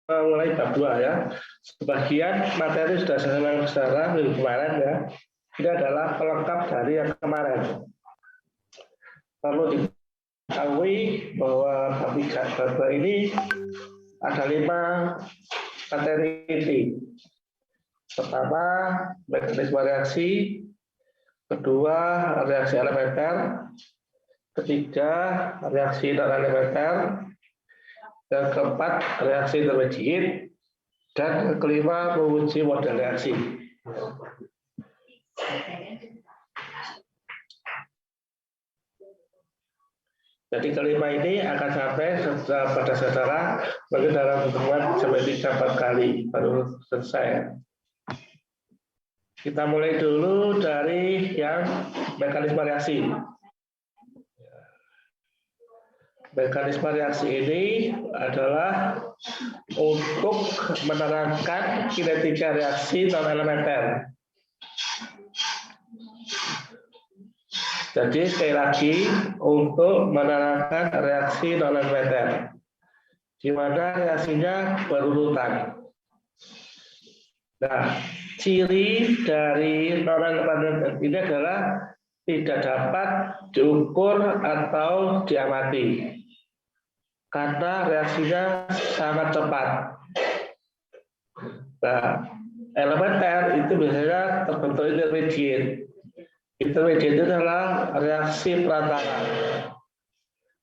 mulai bab 2 ya. Sebagian materi sudah saya minggu kemarin ya. Ini adalah pelengkap dari yang kemarin. Perlu diketahui bahwa bab 2 ini ada 5 materi inti. Pertama, mekanisme reaksi. Kedua, reaksi elementer. Ketiga, reaksi non-elementer. Yang keempat, reaksi intermediate. Dan yang kelima, menguji model reaksi. Jadi kelima ini akan sampai pada saudara bagi dalam pertemuan sampai 3-4 kali baru selesai. Kita mulai dulu dari yang mekanisme reaksi. Mekanisme reaksi ini adalah untuk menerangkan kinetika reaksi non-elementer. Jadi sekali lagi untuk menerangkan reaksi non-elementer, di mana reaksinya berurutan. Nah, ciri dari non-elementer ini adalah tidak dapat diukur atau diamati, karena reaksinya sangat cepat. Nah, elementer itu biasanya terbentuk intermediate. Intermediate itu adalah reaksi perantara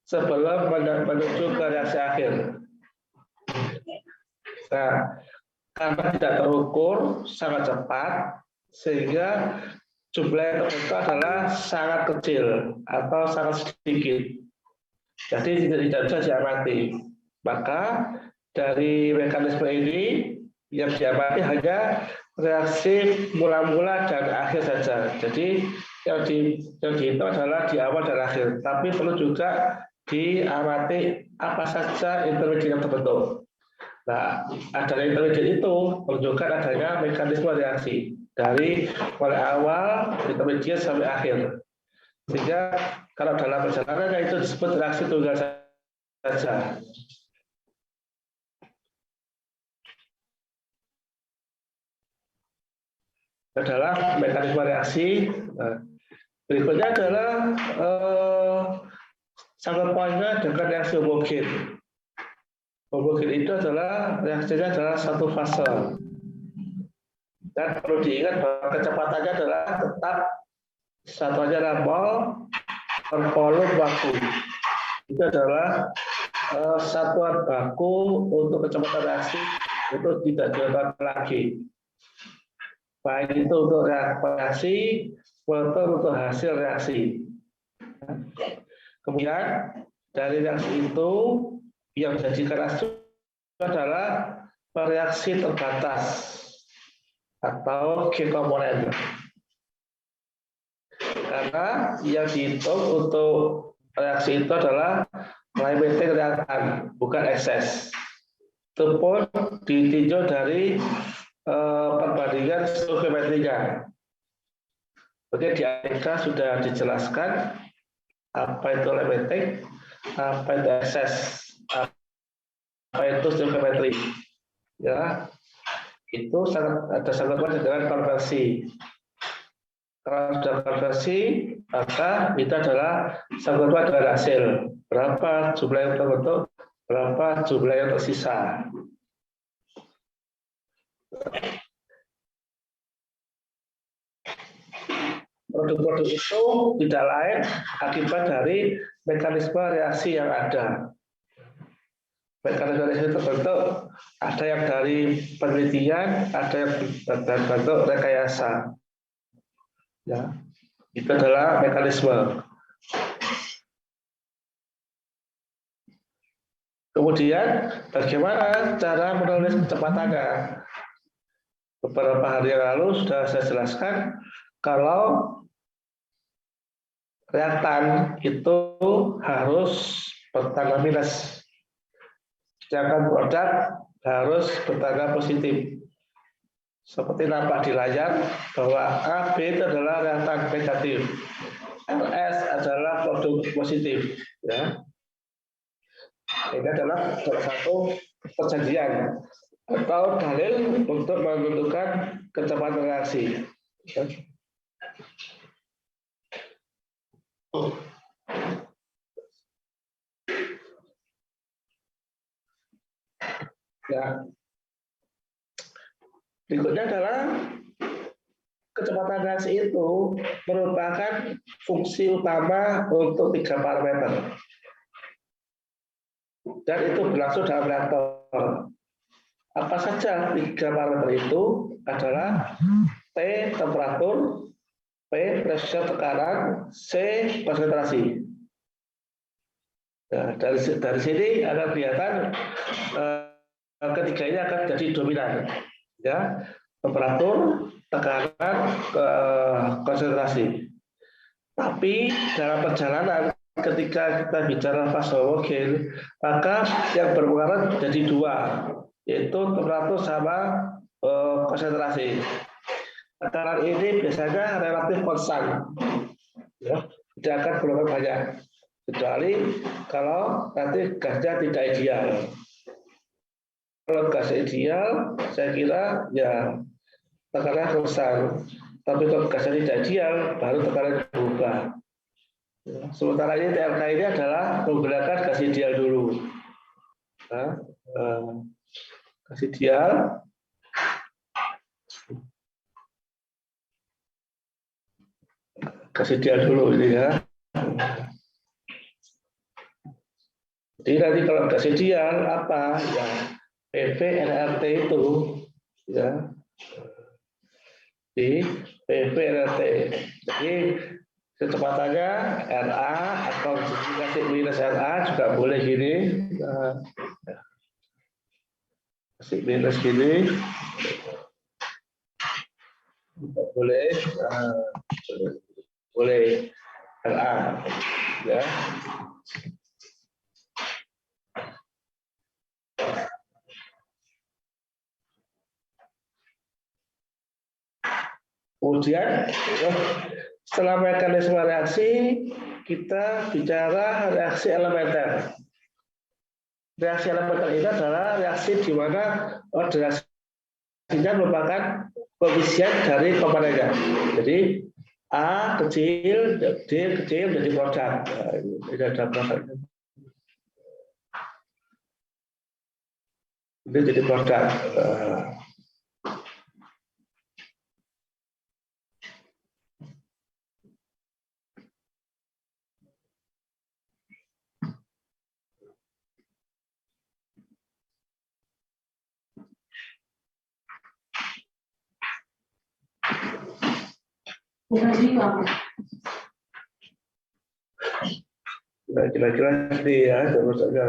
sebelum menuju ke reaksi akhir. Nah, karena tidak terukur, sangat cepat, sehingga jumlah yang terbentuk adalah sangat kecil atau sangat sedikit. Jadi tidak bisa diamati. Maka dari mekanisme ini yang diamati hanya reaksi mula-mula dan akhir saja. Jadi yang dihitung adalah di awal dan akhir. Tapi perlu juga diamati apa saja intermediate yang terbentuk. Nah, adanya intermediate itu menunjukkan adanya mekanisme reaksi dari mulai awal, intermediate sampai akhir. Sehingga kalau dalam perjalanan itu disebut reaksi tunggal saja. Adalah mekanisme reaksi. Berikutnya adalah sangkut pautnya dengan reaksi homogen. Homogen itu adalah reaksinya adalah satu fase. Dan perlu diingat bahwa kecepatannya adalah tetap satuannya adalah mol per volume baku. Itu adalah satuan baku untuk kecepatan reaksi itu tidak diubah lagi. Baik itu untuk reaksi maupun untuk hasil reaksi. Kemudian dari reaksi itu yang menjadikan reaksi adalah reaksi terbatas atau G komponen. Karena yang dihitung untuk reaksi itu adalah limiting reaktan, bukan ekses. Itu pun ditinjau dari perbandingan stoikiometrika. Oke, di ATK sudah dijelaskan apa itu limiting, apa itu ekses, apa itu stoikiometri. Ya, itu ada sangat banyak dengan konversi. Kalau sudah konversi, maka itu adalah sangat banyak dengan hasil. Berapa jumlah yang terbentuk, berapa jumlah yang tersisa. Produk-produk itu tidak lain akibat dari mekanisme reaksi yang ada. Mekanisme reaksi terbentuk ada yang dari penelitian, ada yang berbentuk rekayasa. Ya, itu adalah mekanisme. Kemudian bagaimana cara menulis kecepatannya? Beberapa hari yang lalu sudah saya jelaskan kalau reaktan itu harus bertanggal minus, sedangkan produk harus bertanggal positif. Seperti nampak di layar bahwa AB itu adalah reaktan negatif, RS adalah produk positif. Ya. Ini adalah salah satu perjanjian atau dalil untuk menentukan kecepatan reaksi. Ya. Berikutnya adalah kecepatan reaksi itu merupakan fungsi utama untuk 3 parameter. Dan itu berlangsung dalam reaktor. Apa saja 3 parameter itu adalah T temperatur, P pressure tekanan, C konsentrasi. Nah, dari sini akan kelihatan ketiga ini akan jadi dominan, ya, temperatur, tekanan, konsentrasi. Tapi dalam perjalanan ketika kita bicara fase homogen, maka yang berpengaruh jadi 2, yaitu temperatur sama konsentrasi. Tekanan ini biasanya relatif konstan, ya, tidak akan berubah banyak, kecuali kalau nanti gasnya tidak ideal. Kalau gas ideal, saya kira ya tekanan konstan. Tapi kalau gasnya tidak ideal, baru tekanan berubah. Sementara ini TLK ini adalah menggunakan gas ideal dulu. Nah, gas ideal. Gas ideal dulu ini ya. Jadi nanti kalau gas ideal apa? Ya, PV NRT itu, ya, di PV NRT. Jadi kecepatannya RA atau kasih minus RA juga boleh gini, kasih minus gini, boleh, boleh RA, ya. Kemudian setelah mekanisme reaksi, kita bicara reaksi elementer. Reaksi elementer ini adalah reaksi di mana reaksinya merupakan koefisien dari komponennya. Jadi A kecil, D kecil jadi produk. Ini ada produknya. Ini jadi produk. Nah, kira-kira ini ya, ya.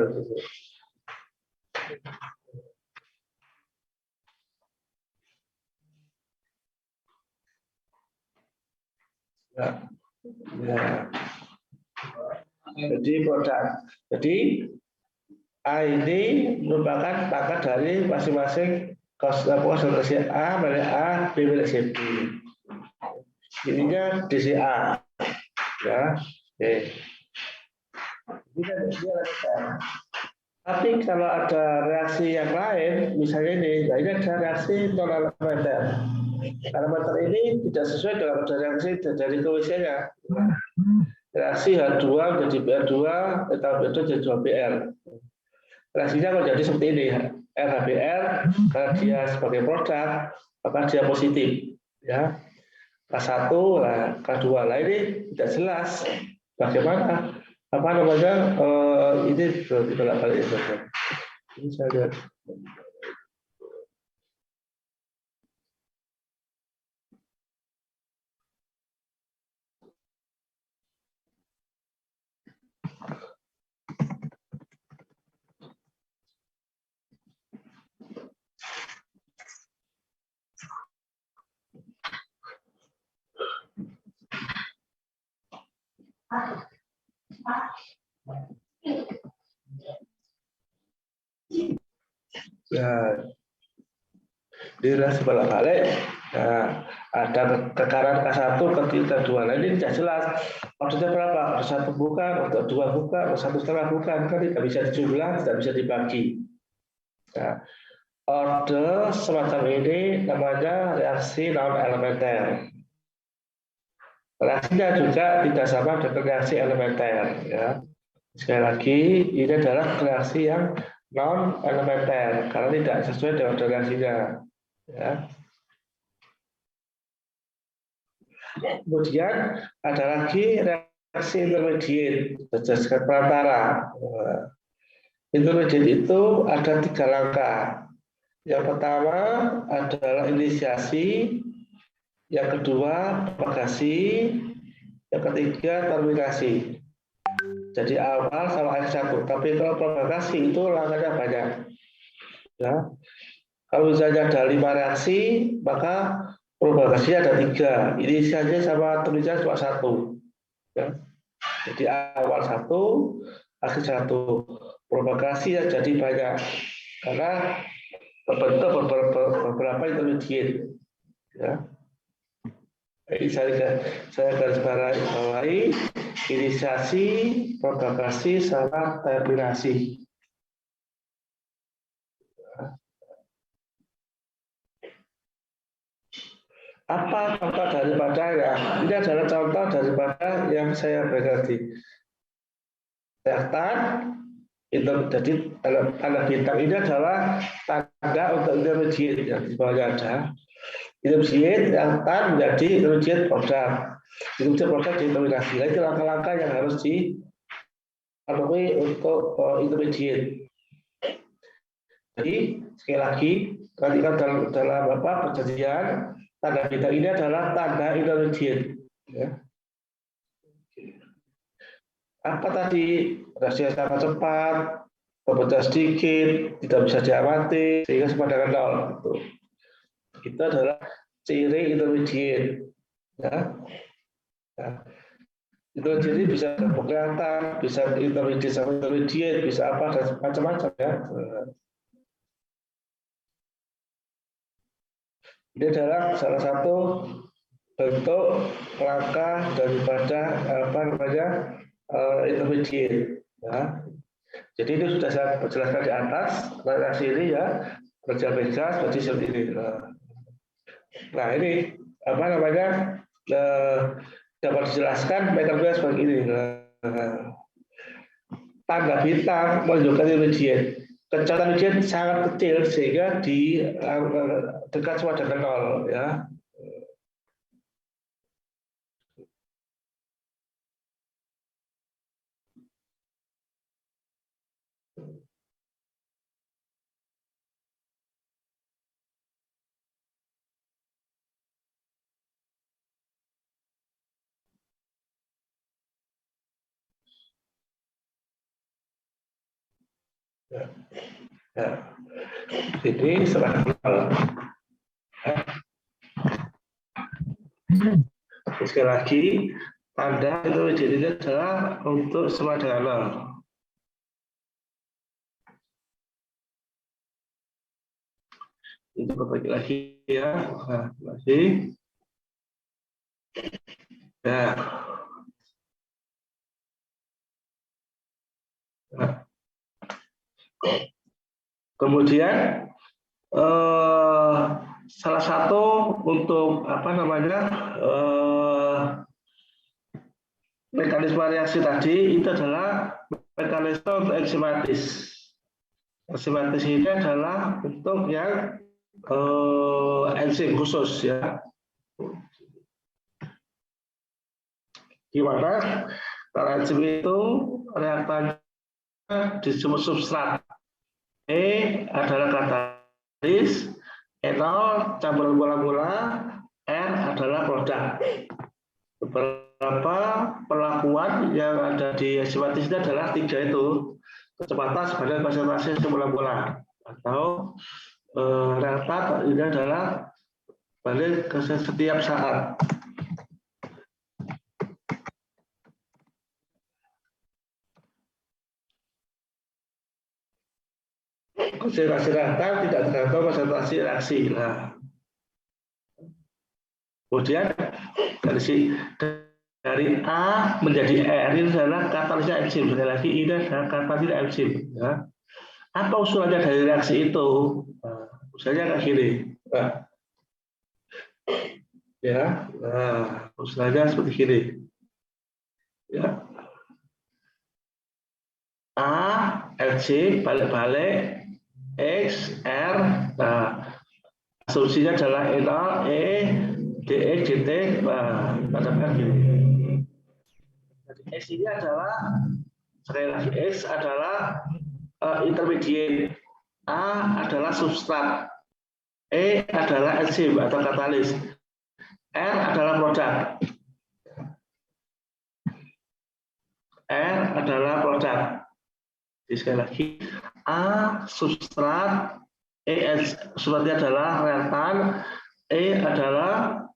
Jadi produk. Jadi A ini merupakan pangkat dari masing-masing konsentrasi A milik A, B milik C, B. Ininya DCA, ya. Oke. Tapi kalau ada reaksi yang lain, misalnya ini ada reaksi non elementer. Elementer ini tidak sesuai dengan reaksi dari koefisiennya. Reaksi H2 menjadi Br2, etapa B2 jadi 2Br. Reaksinya kalau jadi seperti ini, RHBr, karena dia sebagai produk, maka dia positif, ya. K1, K2, lah ini tidak jelas bagaimana apa namanya ini tidak balik itu. Ini saya lihat. Ya, di reaksi balik-balik, nah, ada tekanan K1 ke K2. Nah, ini tidak jelas. Maksudnya berapa? Untuk 1 bukan, untuk 2 bukan, untuk 1,5 bukan. Kan tidak bisa dijumlah, tidak bisa dibagi. Nah, orde semacam ini namanya reaksi non-elementer. Reaksinya juga tidak sama dengan reaksi elementer. Ya. Sekali lagi, ini adalah reaksi yang non-elementer karena tidak sesuai dengan reaksinya. Ya. Kemudian ada lagi reaksi intermediate berdasarkan perantara. Intermediate itu ada 3 langkah. Yang pertama adalah inisiasi, yang kedua propagasi, yang ketiga terminasi. Jadi awal sama akhir 1. Tapi kalau propagasi itu langkahnya banyak. Ya. Kalau misalnya ada 5 reaksi, maka propagasi ada 3. Inisiasi sama terminasi cuma 1. Ya. Jadi awal 1, akhir 1. Propagasi ya jadi banyak karena terbentuk beberapa intermediate. Ya. Ini saya garis bawahi inisiasi, propagasi, sama terminasi. Apa contoh daripada ya? Ini adalah contoh daripada yang saya berarti. Reaktan, jadi tanda bintang ini adalah tanda untuk intermediate yang di bawahnya ada. Intermediate reaktan menjadi intermediate produk. Intermediate produk determinasi. Nah, itu langkah-langkah yang harus dilalui untuk intermediate. Jadi sekali lagi perhatikan dalam perjanjian tanda bintang ini adalah tanda intermediate. Ya. Apa tadi? Reaksi sangat cepat, terpecah sedikit, tidak bisa diamati, sehingga sama dengan 0. Itu adalah ciri intermediate. Ya. Nah, intermediate bisa kelihatan, bisa intermediate sama intermediate, bisa apa dan macam-macam ya. Ini adalah salah satu bentuk langkah daripada intermediate. Ya. Jadi itu sudah saya jelaskan di atas, reaksi ini ya, kerja bebas berarti seperti ini. Nah ini dapat dijelaskan mekanisme seperti ini. Tanda bintang menunjukkan intermediate. Kecepatan intermediate sangat kecil sehingga di dekat sama dengan 0 ya. Ya. Jadi setelah sekali lagi tanda itu jadi adalah untuk sama dengan 0. Itu berbagi lagi ya. Nah, lagi. Ya. Nah. Kemudian salah satu untuk mekanisme reaksi tadi itu adalah mekanisme enzimatis. Enzimatis ini adalah untuk yang enzim khusus ya. Gimana? Kalau enzim itu reaktannya disebut substrat. E adalah katalis, etol campuran bola-bola, R adalah produk. Beberapa perlakuan yang ada di enzimatis itu adalah 3 itu. Kecepatan sebagai konsentrasi bola-bola atau reaktan ini adalah balik ke setiap saat. Konsentrasi reaktan tidak tergantung konsentrasi reaksi. Nah, kemudian dari A menjadi R ini adalah katalisnya enzim. Sekali lagi ini adalah katalisnya enzim. Ya. Apa usulannya dari reaksi itu? Usulannya kayak gini. Ya, usulannya seperti gini. Ya. A, LC, balik-balik, X, R. Nah, asumsinya adalah E0, E, DE, DT. Nah, katakan gini. X ini adalah, sekali lagi, X adalah intermediate, A adalah substrat, E adalah enzim atau katalis, R adalah produk. R adalah produk. Jadi sekali lagi, A substrat, substratnya adalah reaktan, E adalah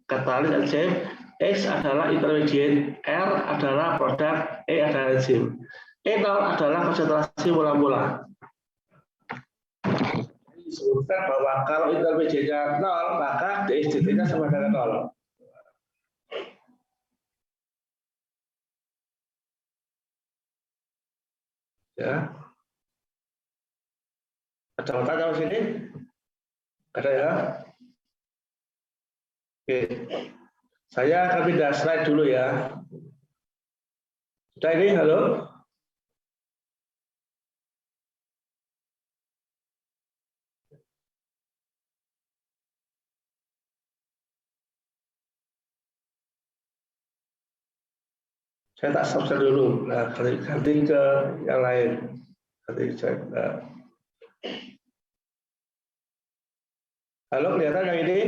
katalis enzim, X adalah intermediate, R adalah produk, E adalah enzim. E0 adalah konsentrasi mula-mula. Disebutkan bahwa kalau intermediate-nya 0, maka DSDT-nya sama dengan 0. Ya. Ada pertanyaan di sini? Ada ya? Oke. Saya akan pindah slide dulu ya. Sudah ini, halo? Saya tak subscribe dulu. Nah, ganti ke yang lain. Halo, kelihatan yang ini?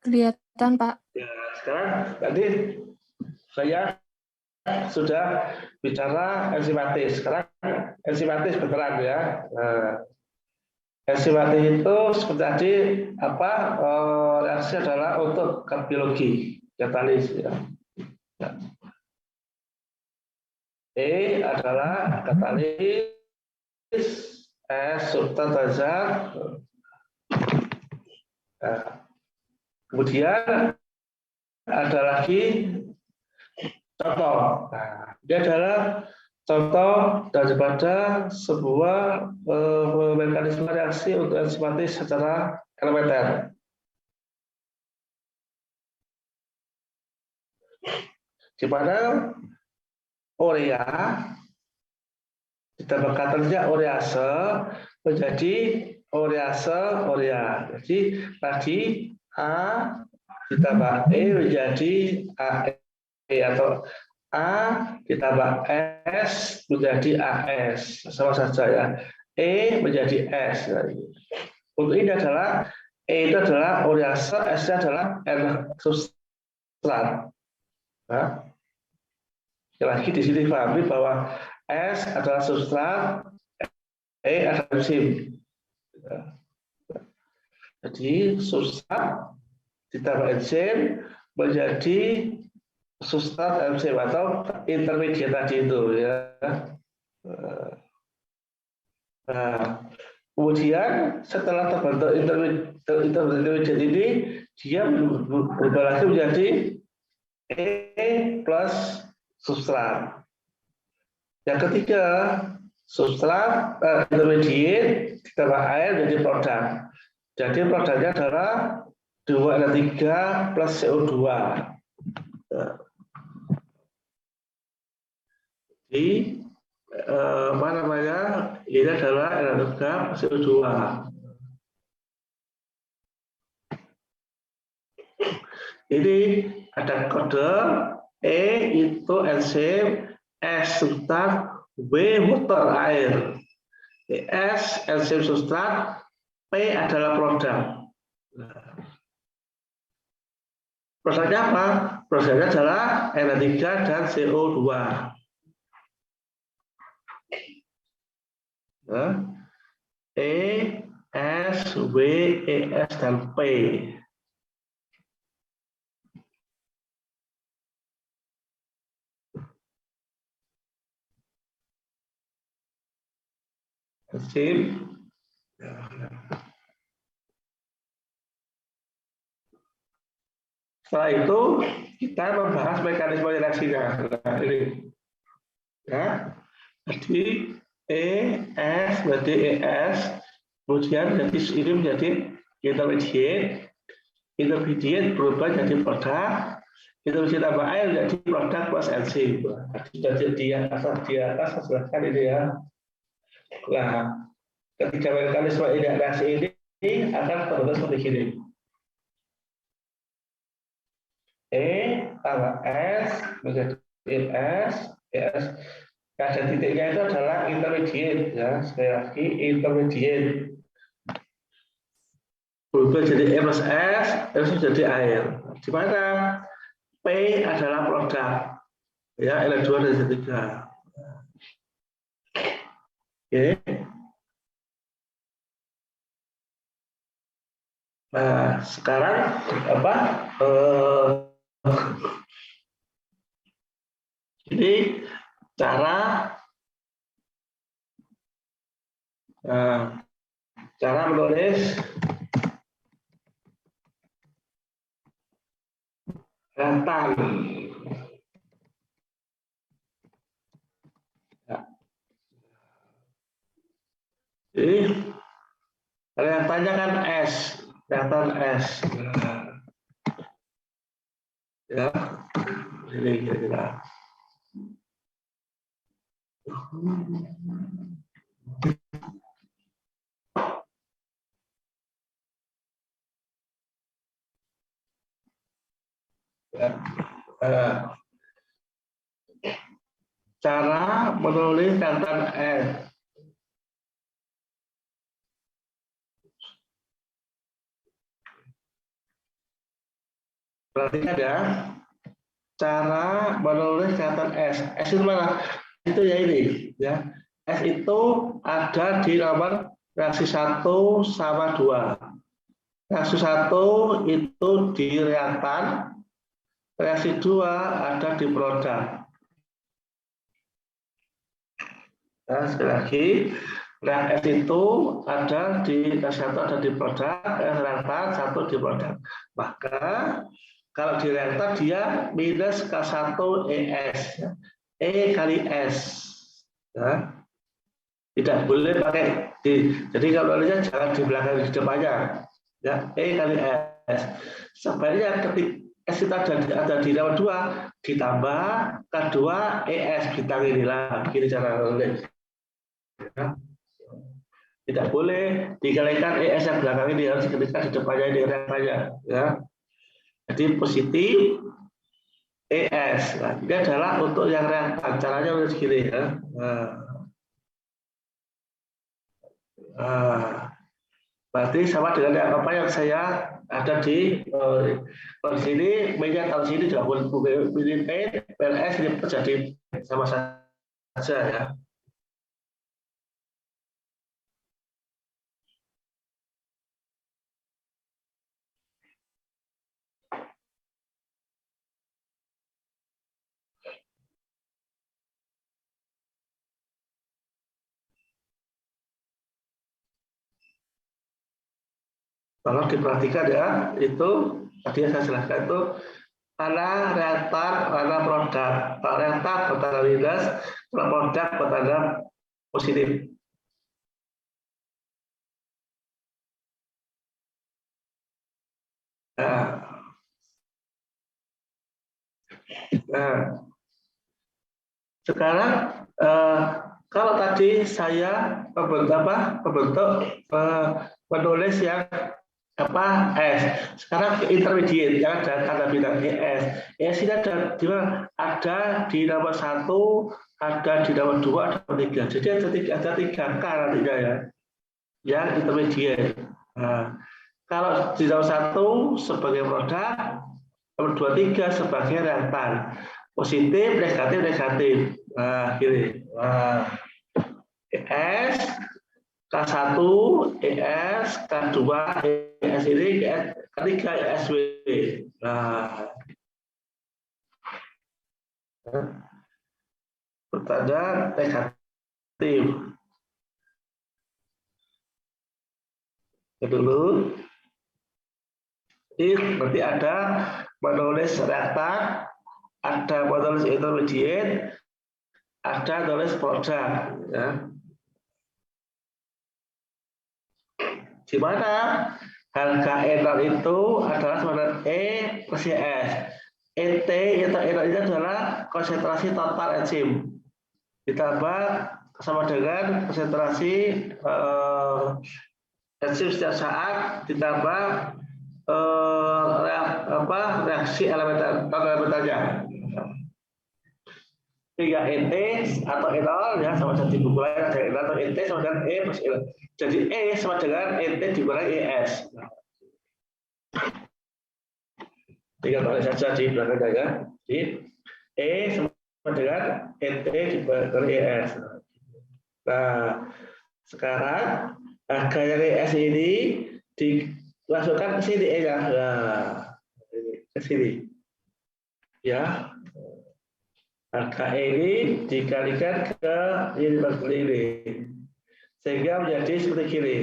Kelihatan, Pak. Ya, sekarang tadi saya sudah bicara enzimatis. Sekarang enzimatis beneran ya. Nah, enzimatis itu seperti tadi apa reaksi adalah untuk biologi katalis ya. E adalah katalis, S substrat dasar. Nah, kemudian ada lagi contoh. Nah, ini adalah contoh daripada sebuah mekanisme reaksi untuk enzimatis secara elementer. Di mana urea ditambah katalisnya urease menjadi urea. Jadi tadi A ditambah E menjadi AE atau A ditambah S menjadi AS. Sama saja ya. E menjadi S. Untuk ini adalah E itu adalah urease, S adalah substrat. Nah, lagi di sini dipahami bahwa S adalah substrat, E adalah enzim. Jadi substrat ditambah enzim menjadi substrat enzim atau intermediate tadi itu ya. Nah, kemudian setelah terbentuk intermediate ini dia berubah lagi menjadi E plus substrat. Yang ketiga, substrat intermediate ditambah air jadi produk. Jadi produknya adalah 2N3 plus CO2. Jadi apa namanya? Ini adalah N3 plus CO2. Ini ada kode E itu enzim, S substrat, W motor air. S enzim substrat, P adalah produk. Produknya apa? Produknya adalah N3 dan CO2. E, S, W, E, S, dan P. Sip. Setelah itu kita membahas mekanisme reaksinya. Nah, ini ya. Jadi ES berarti ES, kemudian jadi ini menjadi intermediate, intermediate berubah jadi produk, intermediate tambah air jadi produk plus enzim. Sudah jadi di atas silahkan ini ya. Nah, ketika mekanisme reaksi ini akan terbentuk seperti ini. E tambah S menjadi S, S. Ada titiknya itu adalah intermediate ya, sekali lagi intermediate. Berubah jadi E plus S, terus jadi air. Di mana P adalah produk ya, L2 dan Z3. Oke. Nah, sekarang apa? Ini cara menulis rentan. Ya. Jadi rentannya kan S, rentan S. Ya, ini kira-kira. Cara menulis rentan S. Perhatikan ya, cara menulis rentan S. S itu mana? Itu ya ini, ya. S itu ada di nomor reaksi 1 sama 2. Reaksi 1 itu di reaktan, reaksi 2 ada di produk. Nah, sekali lagi, reaksi itu ada di reaksi 1 ada di produk, reaktan 1 di produk. Maka kalau di reaktan dia minus K1 ES, E kali S. Ya. Tidak boleh pakai di. Jadi kalau nulisnya jangan di belakang di depannya. Ya, E kali S. Sebaliknya ketika S itu ada di nomor 2 ditambah K2 ES bintang inilah. Begini cara nulis. Ya. Tidak boleh dikalikan ES yang belakang ini harus diketikkan di depannya ini reaktannya. Ya. Jadi positif ES. Nah, ini adalah untuk yang reaktan. Caranya nulis gini ya. Berarti sama dengan apa yang saya ada di sini, meja tahun sini juga boleh pilih P, PLS ini terjadi sama saja ya. Tolong diperhatikan ya, itu tadi yang saya jelaskan itu mana reaktor, mana produk. Kalau reaktor bertanda minus, kalau produk bertanda positif. Nah, sekarang kalau tadi saya membentuk menulis yang apa S. Sekarang intermediate yang ada tanda bintang ES. ES ini ada di nomor 1, ada di nomor 2, ada nomor 3. Jadi ada 3 K nantinya ya. Yang intermediate. Nah, kalau di nomor 1 sebagai produk, nomor 2, 3 sebagai reaktan. Positif, negatif, negatif. Nah, gini. Nah, ES K1 ES, K2 ES ini, ketiga ESW. Nah, bertanda negatif. Dulu, ini berarti ada menulis reaktan, ada menulis intermediate, ada menulis produk. Ya. Di mana harga E0 itu adalah sama dengan E plus YS. ET atau E0 itu adalah konsentrasi total enzim ditambah sama dengan konsentrasi enzim setiap saat ditambah reaksi elementarnya. Tiga ET atau E0 ya sama dengan dikurangi ada E0 atau ET sama dengan E plus E. Jadi E sama dengan ET dikurangi ES. Tinggal balik saja di belakang ya. Jadi E sama dengan ET dikurangi ES. Nah, sekarang harga yang ES ini dimasukkan ke sini E-nya. Nah, ke sini. Ya. Harga E ini dikalikan ke ini. Sehingga menjadi seperti ini.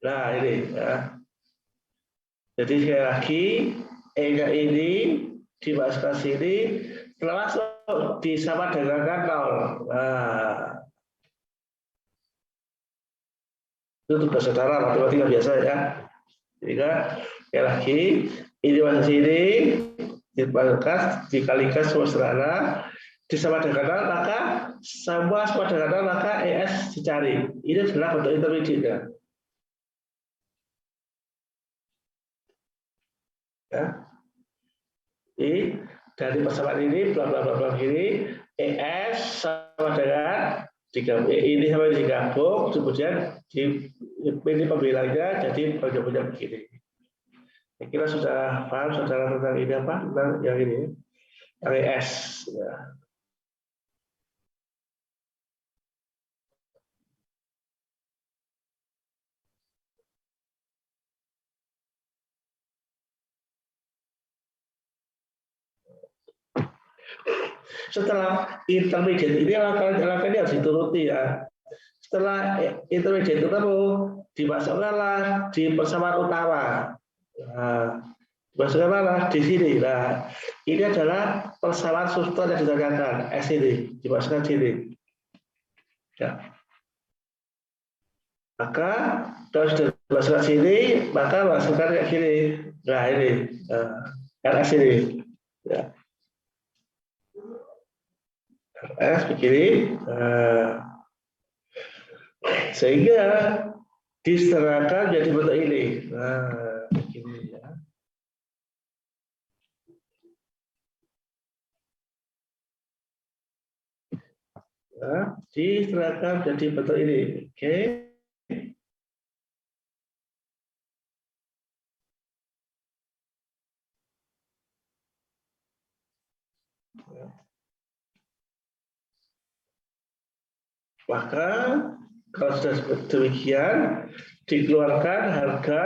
Nah, ini ya. Jadi sekali lagi E-nya ini dimasukkan sini, setelah masuk disama dengan 0. Nah, itu tugas saudara matematika biasa ya. Sehingga sekali lagi ini masuk sini, dimasukkan, dikalikan semua sederhana, disama dengan 0, maka semua sama dengan 0, maka ES dicari. Ini adalah bentuk intermediate. Ya. Jadi dari persamaan ini bla bla bla bla ini ES sama dengan ini sama digabung, kemudian ini pembelanya jadi banyak-banyak begini. Saya kira sudah paham saudara tentang ini apa? Tentang yang ini, yang ES. Ya. Setelah intermediate ini langkah-langkahnya harus dituruti ya. Setelah intermediate itu dimasukkanlah di persamaan utama. Nah, dimasukkanlah di sini. Nah, ini adalah persamaan substrat yang ditanyakan. S ini dimasukkan sini. Ya. Maka kalau sudah dimasukkan sini, maka masukkan kayak gini. Nah ini, RS ini. Ya. RS begini. Sehingga diserahkan jadi bentuk ini. Nah, begini ya. Nah, diserahkan jadi bentuk ini. Oke. Maka kalau sudah demikian dikeluarkan harga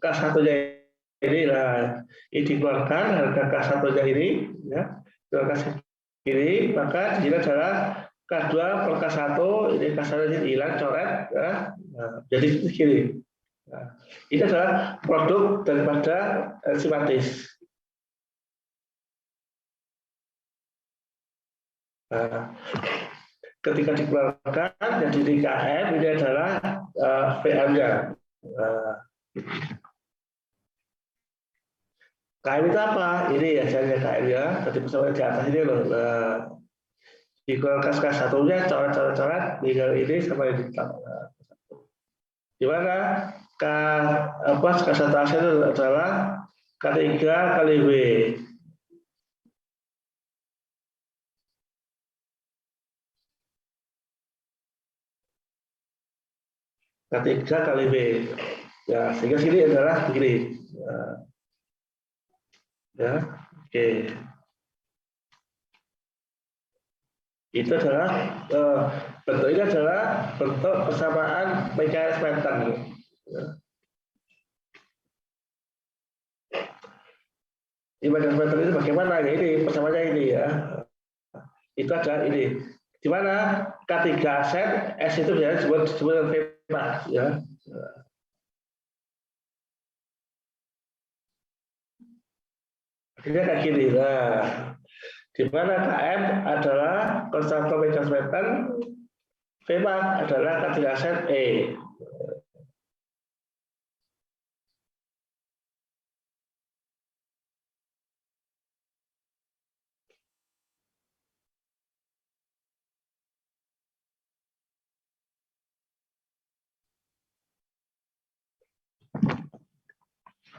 K1-nya ini lah. Ini dikeluarkan harga K1-nya ini ya. Keluarkan ini, maka di sini adalah K2 per K1, ini K1 ini hilang coret ya. Nah, jadi begini. Nah, ini adalah produk daripada enzimatis. Nah, ketika dikeluarkan jadi KM ini adalah VM-nya. KM itu apa? Ini ya jalannya KM ya. Tadi pesawat di atas ini loh. Dikeluarkan K1-nya coret-coret tinggal ini sama ini. Di mana K1 hasil itu adalah K3 kali W. K3 kali W. Ya, sehingga sini adalah begini. Ya, oke. Itu adalah bentuk ini adalah bentuk persamaan mekanis pattern. Ya. Di mekanis pattern itu bagaimana? Ya, ini persamaannya ini ya. Itu adalah ini. Di mana K3 aset S itu biasanya disebut dengan Vmax ya. Akhirnya kayak gini. Nah, di mana KM adalah konstantor mekanis pattern, Vmax adalah K3 aset E.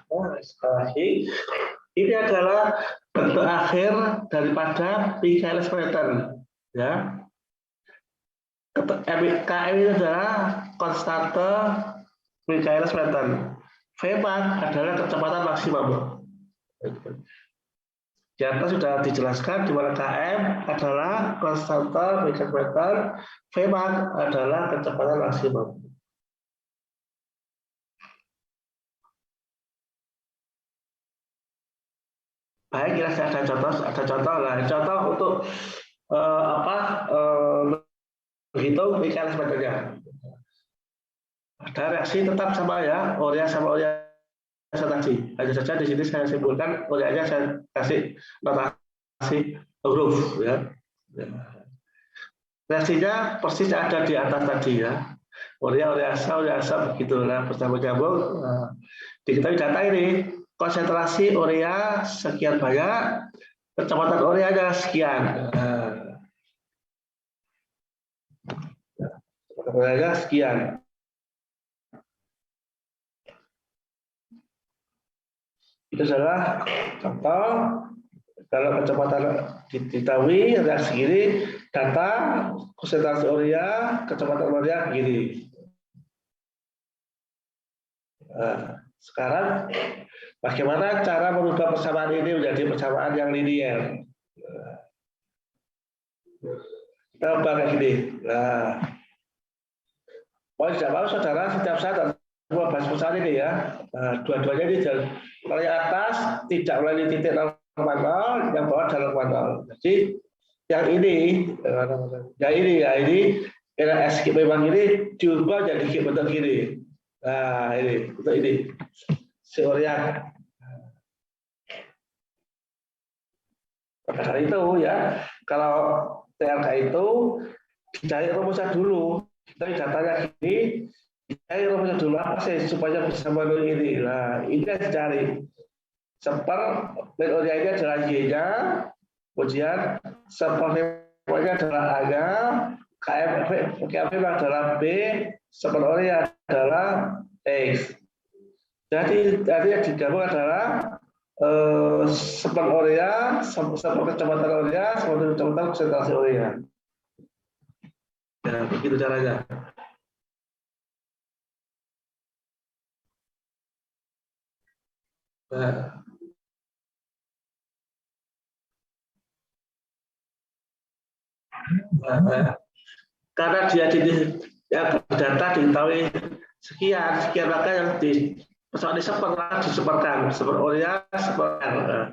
Nah, sekali lagi, ini adalah bentuk akhir daripada Michaelis Menten. Ya, KM itu adalah konstante Michaelis Menten. Vmax adalah kecepatan maksimum. Di atas sudah dijelaskan di mana KM adalah konstante Michaelis Menten, Vmax adalah kecepatan maksimum. Baik, kira ada contoh lah. Contoh untuk menghitung Michaelis Menten-nya. Ada reaksi tetap sama ya, urea sama urea tadi. Hanya saja di sini saya simpulkan ureanya saya kasih notasi huruf ya. Reaksinya persis ada di atas tadi ya. Urea asa begitu lah bersama gabung. Diketahui data ini konsentrasi urea sekian banyak, kecepatan ureanya sekian. Ureanya sekian. Itu adalah contoh kalau kecepatan diketahui reaksi segini, data konsentrasi urea, kecepatan urea begini. Sekarang bagaimana cara merubah persamaan ini menjadi persamaan yang linier? Kita ubah kayak gini. Nah, mau tidak mau saudara setiap saat dua bahas persamaan ini ya. Dua-duanya ini kalau yang atas tidak melalui titik 0,0, yang bawah dalam 0,0. Jadi yang ini SG memang ini diubah jadi bentuk gini. Nah, ini bentuk ini. Seorian. Pada itu ya, kalau TLK itu dicari rumusnya dulu. Kita datanya gini, dicari rumusnya dulu apa sih supaya bisa memenuhi ini. Nah, ini yang dicari. Urea ini adalah Y-nya, kemudian sepernya adalah A-nya, KMV adalah B, urea adalah X. Jadi yang digabung adalah urea, kecepatan urea, kecepatan konsentrasi urea. Ya, begitu caranya. Karena dia data diketahui sekian maka yang di pesawat disebarkan urea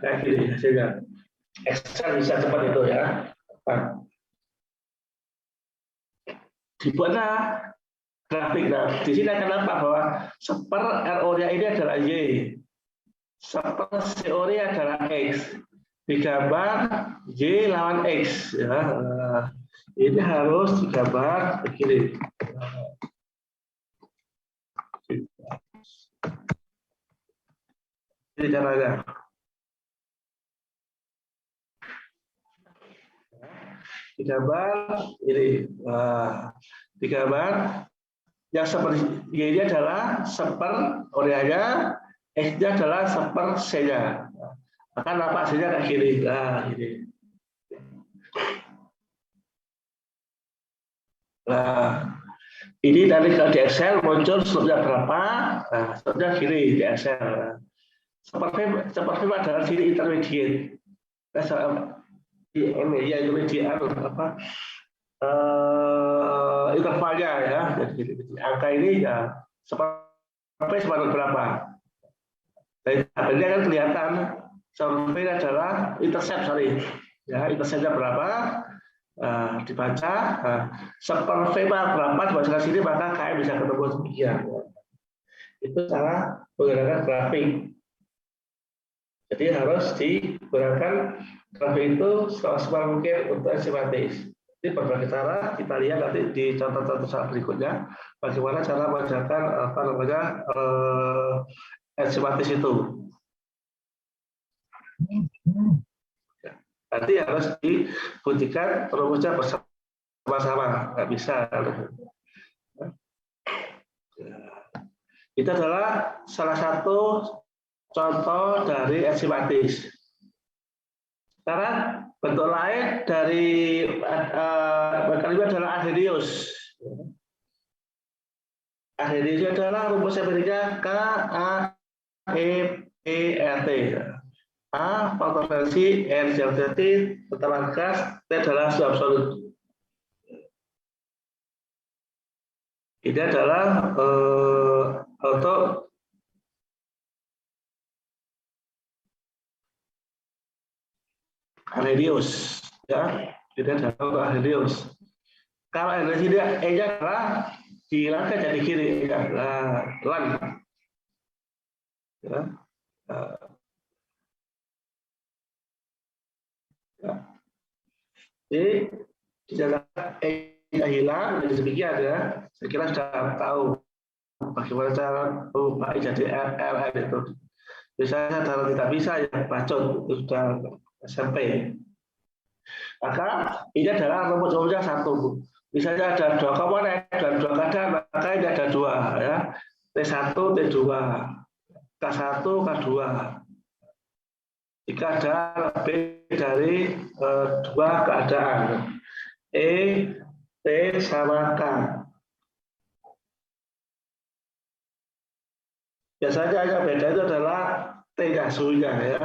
kayak gini hasilnya. Excel bisa cepat itu ya. Dibuatlah grafik. Nah, di sini akan nampak bahwa urea ini adalah Y, urea adalah X. Digambar Y lawan X ya. Ini harus digambar begini. Ini caranya. Digambar ini. Digambar yang seperti Y-nya adalah ureanya, X-nya adalah C-nya. Maka nampak C-nya kayak gini. Nah, ini. Nah, ini nanti kalau di Excel muncul slotnya berapa? Nah, slotnya gini di Excel. Seperti adalah sini intermediate. Ya intermediate apa? Intervalnya ya. Jadi angka ini ya sampai separuh berapa? Dari tabelnya kan kelihatan survei adalah intercept ya interceptnya berapa? Dibaca seperti berapa dibaca sini maka KM bisa ketemu demikian. Itu cara menggunakan grafik. Jadi harus digunakan grafik itu semaksimal mungkin untuk estimatis. Jadi berbagai cara kita lihat nanti di contoh-contoh saat berikutnya bagaimana cara mengerjakan estimatis itu. Nanti harus dibuktikan rumusnya bersama-sama, nggak bisa. Itu adalah salah satu contoh dari enzimatis. Sekarang bentuk lain dari adalah Arrhenius. Arrhenius adalah rumus empiriknya KAEPERT. A potensi, N zero-T, tekanan gas, T adalah suhu absolut. Ini adalah untuk Arrhenius, ya. Ini adalah untuk Arrhenius. Kalau energi dia E-nya adalah dihilangkan jadi kiri, ya. Lan. Ya. Ya. Jadi di dalam E-nya hilang, jadi demikian ya. Saya kira sudah tahu bagaimana cara merubah E jadi LN itu. Misalnya kalau tidak bisa ya bacot, itu sudah SMP. Maka ini adalah rumus-rumusnya satu. Misalnya ada 2 komponen dan 2 keadaan, maka ini ada 2 ya. T1, T2, K1, K2. Jika ada lebih dari 2 keadaan, E, T sama K. Biasanya yang beda itu adalah T suhunya ya.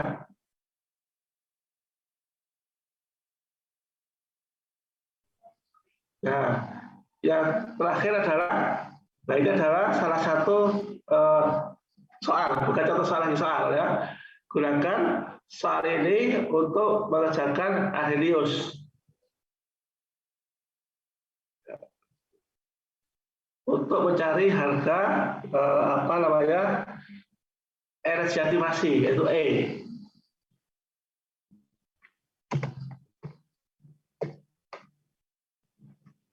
Nah, yang terakhir adalah, nah ini adalah salah satu soal, bukan contoh soal lagi soal ya. Gunakan soal ini untuk mengerjakan Arrhenius. Untuk mencari harga energi aktivasi yaitu E.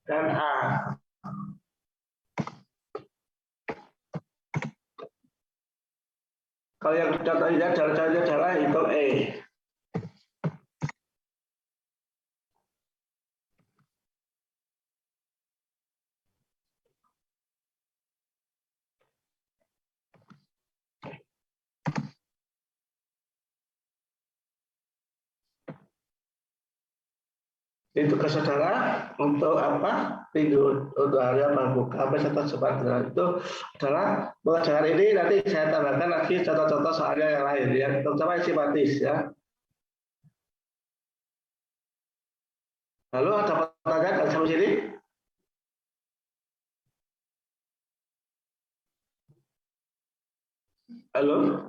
Dan A. Kalau yang contohnya adalah itu E. Itu ke saudara untuk apa? Minggu untuk hari apa buka sampai sebentar itu adalah mengerjakan ini nanti saya tambahkan lagi contoh-contoh soalnya yang lain ya, terutama enzimatis ya. Lalu ada pertanyaan sampai sini? Halo?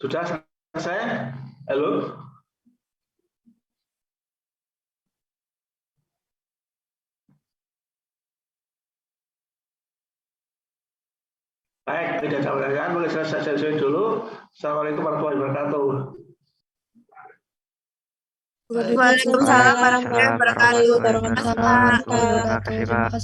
Sudah selesai? Halo? Baik, tidak ada pertanyaan, boleh saya selesai dulu. Assalamualaikum warahmatullahi wabarakatuh. Waalaikumsalam warahmatullahi wabarakatuh. Terima kasih, Pak.